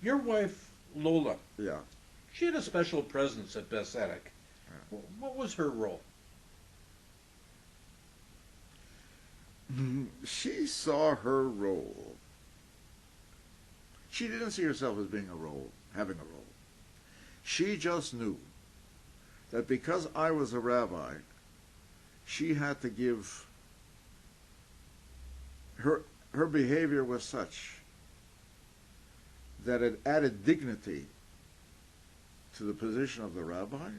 Your wife, Lola, Yeah. she had a special presence at Beth Tzedec. Yeah. What was her role? She saw her role. She didn't see herself as being a role, having a role. She just knew that because I was a rabbi, she had to give her behavior was such that it added dignity to the position of the rabbi,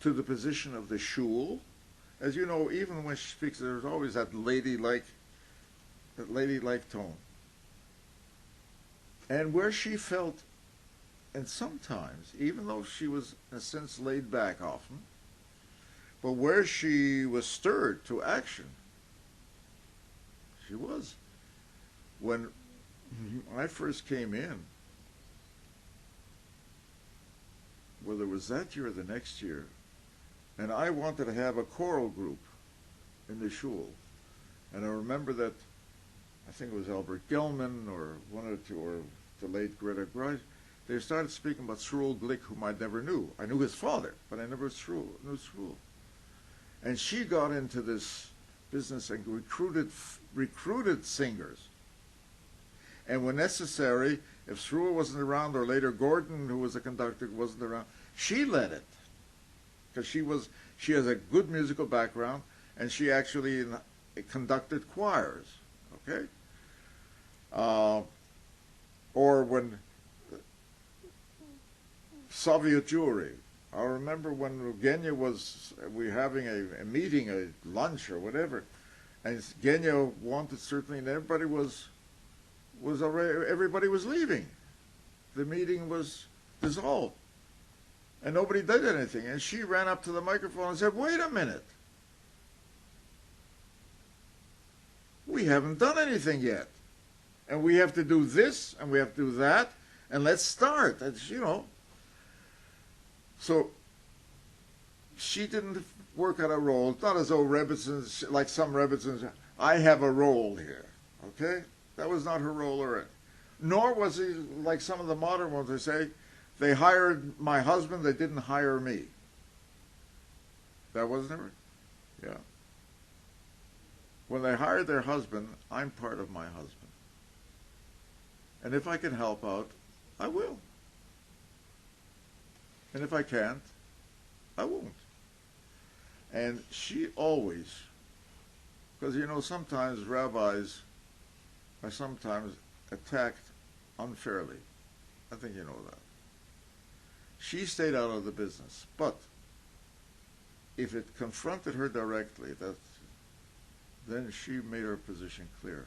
to the position of the shul. As you know, even when she speaks, there's always that ladylike tone. And where she felt, and sometimes, even though she was in a sense laid back often, but where she was stirred to action, she was. When I first came in, whether it was that year or the next year, and I wanted to have a choral group in the shul. And I remember that, I think it was Albert Gelman or one or two, or the late Greta Grice, they started speaking about Srul Glick, whom I never knew. I knew his father, but I never knew Srul. And she got into this business and recruited singers. And when necessary, if Srul wasn't around, or later Gordon, who was a conductor, wasn't around, she led it. Because she has a good musical background, and she actually conducted choirs. Okay? Or when Soviet Jewry. I remember when Genya we were having a meeting, a lunch or whatever, and Genya wanted certainly, and everybody was leaving. The meeting was dissolved. And nobody did anything. And she ran up to the microphone and said, "Wait a minute. We haven't done anything yet. And we have to do this, and we have to do that, and let's start." It's. So she didn't work on a role. It's not as though Rebbitzins, like some Rebbitzins, I have a role here. Okay? That was not her role or it. Nor was he like some of the modern ones. They say, they hired my husband, they didn't hire me. That wasn't her? Yeah. When they hired their husband, I'm part of my husband. And if I can help out, I will. And if I can't, I won't. And she always, because sometimes rabbis are sometimes attacked unfairly. I think you know that. She stayed out of the business. But if it confronted her directly, then she made her position clear.